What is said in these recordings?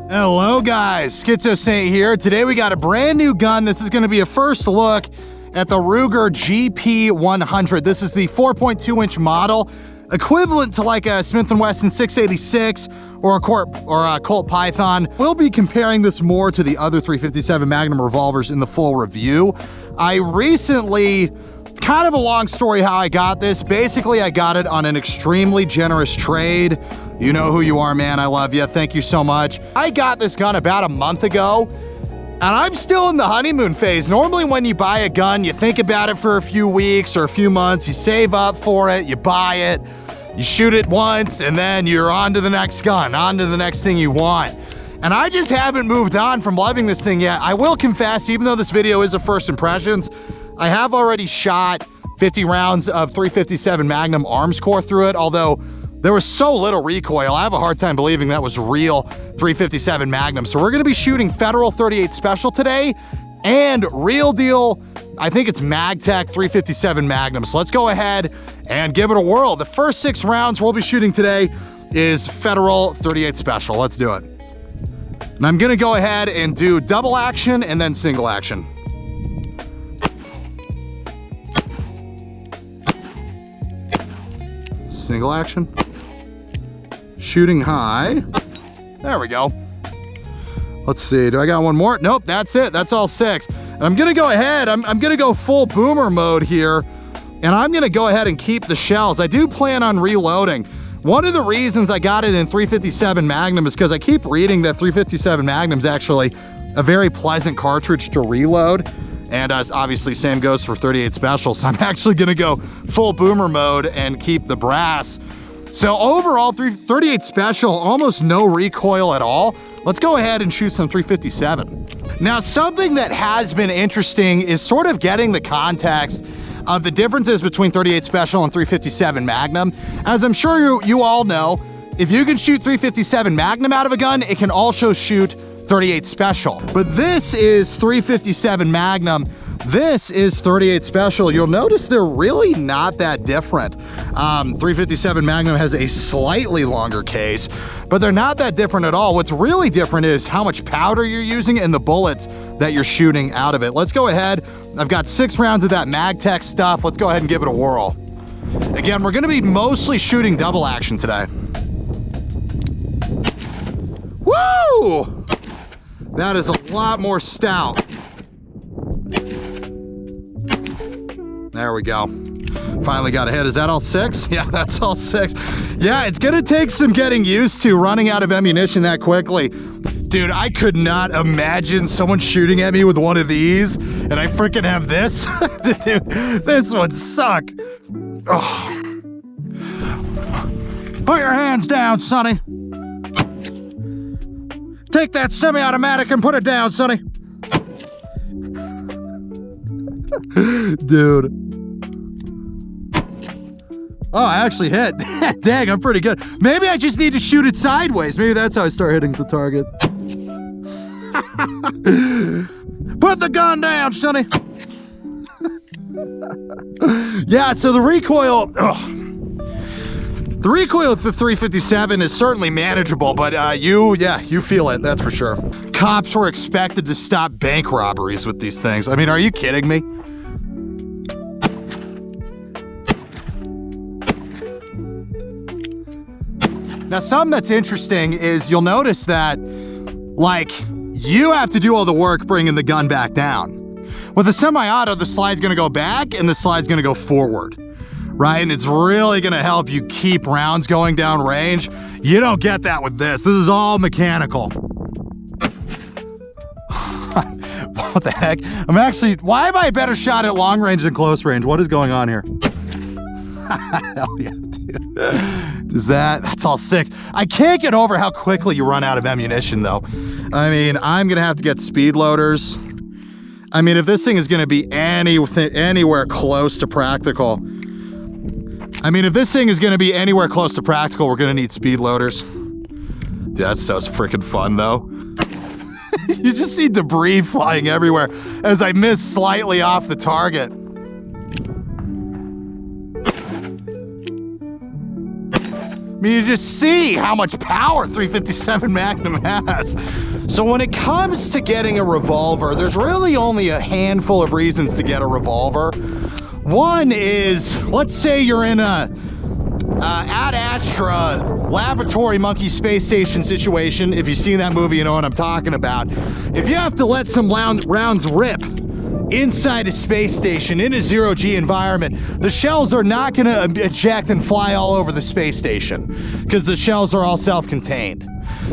Hello guys, Schizo Saint here. Today we got a brand new gun. This is going to be a first look at the Ruger GP100. This is the 4.2 inch model, equivalent to like a Smith & Wesson 686 or a Colt Python. We'll be comparing this more to the other 357 Magnum revolvers in the full review. I recently, it's kind of a long story how I got this. Basically, I got it on an extremely generous trade. You know who you are, man. I love you. Thank you so much. I got this gun about a month ago, and I'm still in the honeymoon phase. Normally when you buy a gun, you think about it for a few weeks or a few months, you save up for it, you buy it, you shoot it once, and then you're on to the next gun, on to the next thing you want. And I just haven't moved on from loving this thing yet. I will confess, even though this video is a first impressions, I have already shot 50 rounds of 357 Magnum arms core through it, although there was so little recoil. I have a hard time believing that was real 357 Magnum. So we're gonna be shooting Federal 38 Special today and real deal, I think it's MagTech 357 Magnum. So let's go ahead and give it a whirl. The first 6 rounds we'll be shooting today is Federal 38 Special. Let's do it. And I'm gonna go ahead and do double action and then single action. Single action. Shooting high. There we go. Let's see, do I got one more? Nope, that's it, that's all 6. And I'm gonna go ahead, I'm gonna go full boomer mode here, and I'm gonna go ahead and keep the shells. I do plan on reloading. One of the reasons I got it in 357 Magnum is because I keep reading that 357 Magnum's actually a very pleasant cartridge to reload. And obviously same goes for 38 Special, so I'm actually gonna go full boomer mode and keep the brass. So overall, 38 Special, almost no recoil at all. Let's go ahead and shoot some 357. Now, something that has been interesting is sort of getting the context of the differences between 38 Special and 357 Magnum. As I'm sure you all know, if you can shoot 357 Magnum out of a gun, it can also shoot 38 Special. But this is 357 Magnum. This is 38 Special. You'll notice they're really not that different. 357 Magnum has a slightly longer case, but they're not that different at all. What's really different is how much powder you're using and the bullets that you're shooting out of it. Let's go ahead. I've got 6 rounds of that MagTech stuff. Let's go ahead and give it a whirl. Again, we're gonna be mostly shooting double action today. Woo! That is a lot more stout. There we go. Finally got a hit. Is that all 6? Yeah, that's all 6. Yeah, it's gonna take some getting used to running out of ammunition that quickly. Dude, I could not imagine someone shooting at me with one of these, and I freaking have this. Dude, this would suck. Oh. Put your hands down, Sonny. Take that semi-automatic and put it down, Sonny. Dude. Oh, I actually hit. Dang, I'm pretty good. Maybe I just need to shoot it sideways. Maybe that's how I start hitting the target. Put the gun down, Sonny. Yeah, so the recoil... The recoil of the 357 is certainly manageable, but you feel it, that's for sure. Cops were expected to stop bank robberies with these things. I mean, are you kidding me? Now, something that's interesting is you'll notice that, like, you have to do all the work bringing the gun back down. With a semi-auto, the slide's gonna go back and the slide's gonna go forward. Right? And it's really gonna help you keep rounds going down range. You don't get that with this. This is all mechanical. What the heck? Why am I a better shot at long range than close range? What is going on here? Hell yeah, dude. That's all 6. I can't get over how quickly you run out of ammunition though. I mean, I'm gonna have to get speed loaders. I mean, if this thing is gonna be anywhere close to practical, we're gonna need speed loaders. Dude, that stuff's freaking fun though. You just see debris flying everywhere as I miss slightly off the target. mean, you just see how much power 357 Magnum has. So when it comes to getting a revolver, there's really only a handful of reasons to get a revolver. One is, let's say you're in a Ad Astra laboratory monkey space station situation. If you've seen that movie, you know what I'm talking about. If you have to let some rounds rip inside a space station in a zero-G environment, the shells are not going to eject and fly all over the space station because the shells are all self-contained.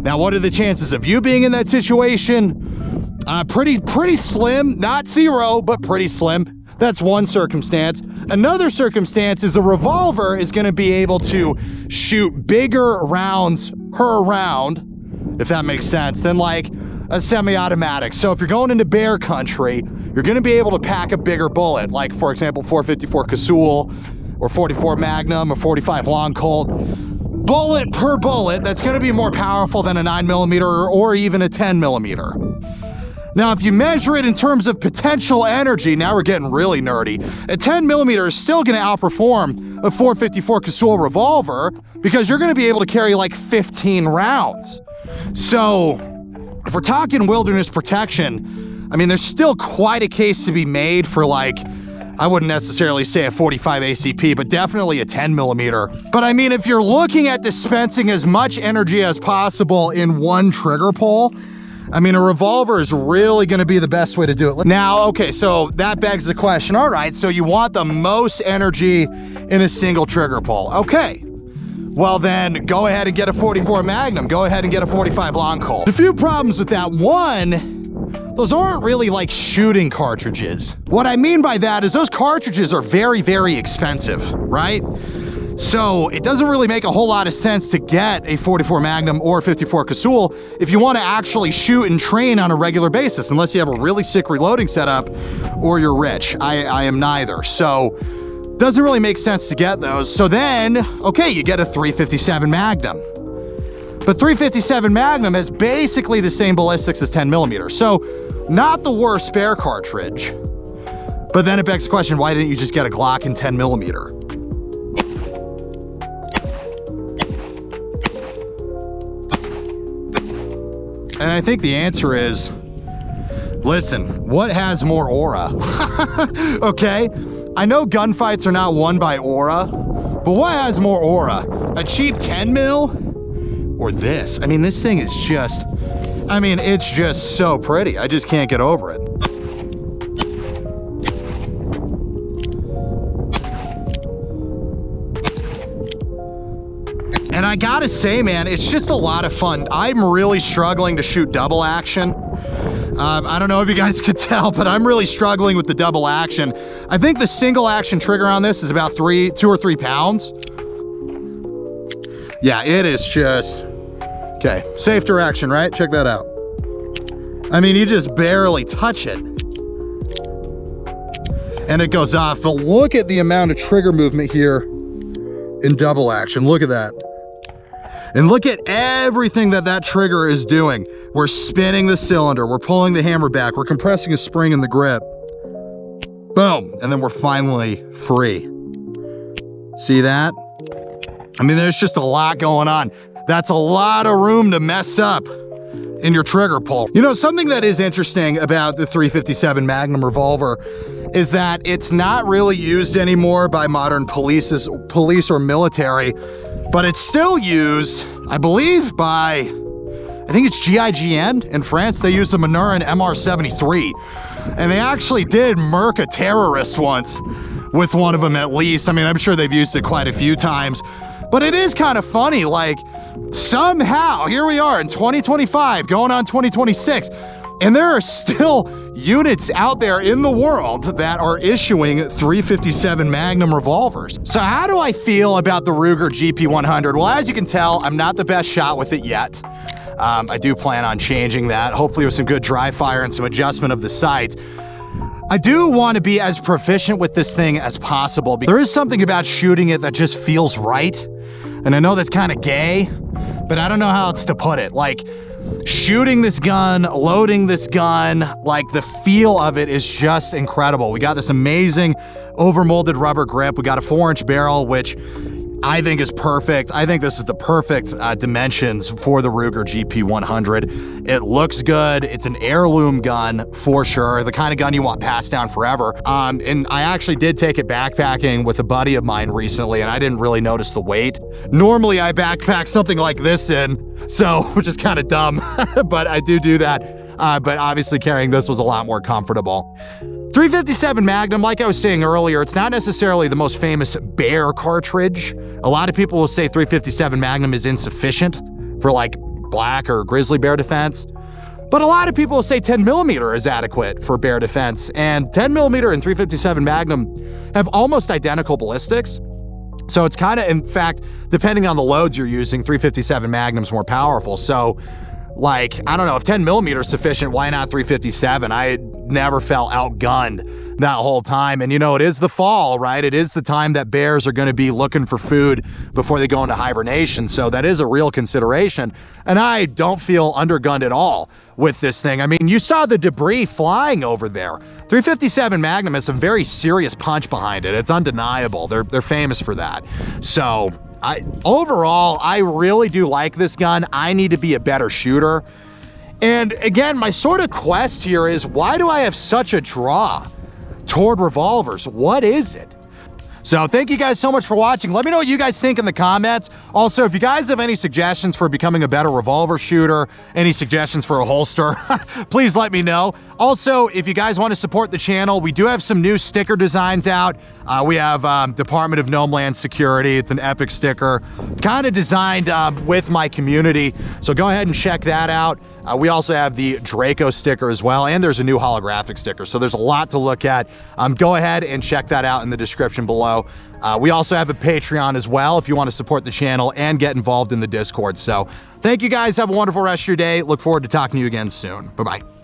Now, what are the chances of you being in that situation? Pretty slim, not zero, but pretty slim. That's one circumstance. Another circumstance is a revolver is going to be able to shoot bigger rounds per round, if that makes sense, than like a semi-automatic. So if you're going into bear country, you're going to be able to pack a bigger bullet, like, for example, 454 Casull or 44 Magnum or 45 Long Colt. Bullet per bullet, that's going to be more powerful than a 9mm or even a 10mm. Now, if you measure it in terms of potential energy, now we're getting really nerdy. A 10mm is still going to outperform a 454 Casull revolver because you're going to be able to carry like 15 rounds. So if we're talking wilderness protection, I mean, there's still quite a case to be made for, like, I wouldn't necessarily say a 45 ACP, but definitely a 10mm. But I mean, if you're looking at dispensing as much energy as possible in one trigger pull, I mean, a revolver is really going to be the best way to do it. Now, okay, so that begs the question. All right, so you want the most energy in a single trigger pull. Okay. Well, then go ahead and get a 44 Magnum. Go ahead and get a 45 Long Colt. A few problems with that. One, those aren't really like shooting cartridges. What I mean by that is those cartridges are very, very expensive, right? So it doesn't really make a whole lot of sense to get a 44 Magnum or 54 Casull if you want to actually shoot and train on a regular basis, unless you have a really sick reloading setup or you're rich. I am neither. So doesn't really make sense to get those. So then, okay, you get a 357 Magnum. But 357 Magnum has basically the same ballistics as 10mm. So not the worst spare cartridge. But then it begs the question, why didn't you just get a Glock in 10mm? And I think the answer is, listen, what has more aura? Okay, I know gunfights are not won by aura, but what has more aura? A cheap 10mm or this? I mean, this thing is just, I mean, it's just so pretty. I just can't get over it. And I gotta say, man, it's just a lot of fun. I'm really struggling to shoot double action. I don't know if you guys could tell, but I'm really struggling with the double action. I think the single action trigger on this is about 2 or 3 pounds. Yeah, it is just, okay, safe direction, right? Check that out. I mean, you just barely touch it. And it goes off, but look at the amount of trigger movement here in double action. Look at that. And look at everything that trigger is doing. We're spinning the cylinder, we're pulling the hammer back, we're compressing a spring in the grip. Boom, and then we're finally free. See that? I mean, there's just a lot going on. That's a lot of room to mess up in your trigger pull. You know, something that is interesting about the 357 Magnum revolver is that it's not really used anymore by modern police or military, but it's still used, I believe, by, I think it's GIGN in France. They use the Manurin MR73, and they actually did murk a terrorist once with one of them at least. I mean, I'm sure they've used it quite a few times, but it is kind of funny, like, somehow, here we are in 2025, going on 2026, and there are still units out there in the world that are issuing 357 Magnum revolvers. So how do I feel about the Ruger GP100? Well, as you can tell, I'm not the best shot with it yet. I do plan on changing that, hopefully with some good dry fire and some adjustment of the sights. I do want to be as proficient with this thing as possible, because there is something about shooting it that just feels right. And I know that's kind of gay, but I don't know how else to put it. Like, shooting this gun, loading this gun, like, the feel of it is just incredible. We got this amazing overmolded rubber grip. We got a 4-inch barrel, which I think is perfect. I think this is the perfect dimensions for the Ruger GP100. It looks good. It's an heirloom gun for sure. The kind of gun you want passed down forever. And I actually did take it backpacking with a buddy of mine recently, and I didn't really notice the weight. Normally I backpack something like this in, so, which is kind of dumb, but I do that. But obviously carrying this was a lot more comfortable. 357 Magnum, like I was saying earlier, it's not necessarily the most famous bear cartridge. A lot of people will say 357 Magnum is insufficient for like black or grizzly bear defense. But a lot of people will say 10mm is adequate for bear defense. And 10mm and 357 Magnum have almost identical ballistics. So it's kind of, in fact, depending on the loads you're using, 357 Magnum's more powerful. So, like, I don't know, if 10mm is sufficient, why not 357? I never felt outgunned that whole time. And you know, it is the fall, right? It is the time that bears are going to be looking for food before they go into hibernation. So that is a real consideration. And I don't feel undergunned at all with this thing. I mean, you saw the debris flying over there. 357 Magnum has some very serious punch behind it. It's undeniable. They're famous for that. So overall, I really do like this gun. I need to be a better shooter. And again, my sort of quest here is, why do I have such a draw toward revolvers? What is it? So thank you guys so much for watching. Let me know what you guys think in the comments. Also, if you guys have any suggestions for becoming a better revolver shooter, any suggestions for a holster, please let me know. Also, if you guys want to support the channel, we do have some new sticker designs out. We have Department of Homeland Security. It's an epic sticker, kind of designed with my community. So go ahead and check that out. We also have the Draco sticker as well, and there's a new holographic sticker. So there's a lot to look at. Go ahead and check that out in the description below. We also have a Patreon as well if you want to support the channel and get involved in the Discord. So thank you guys. Have a wonderful rest of your day. Look forward to talking to you again soon. Bye-bye.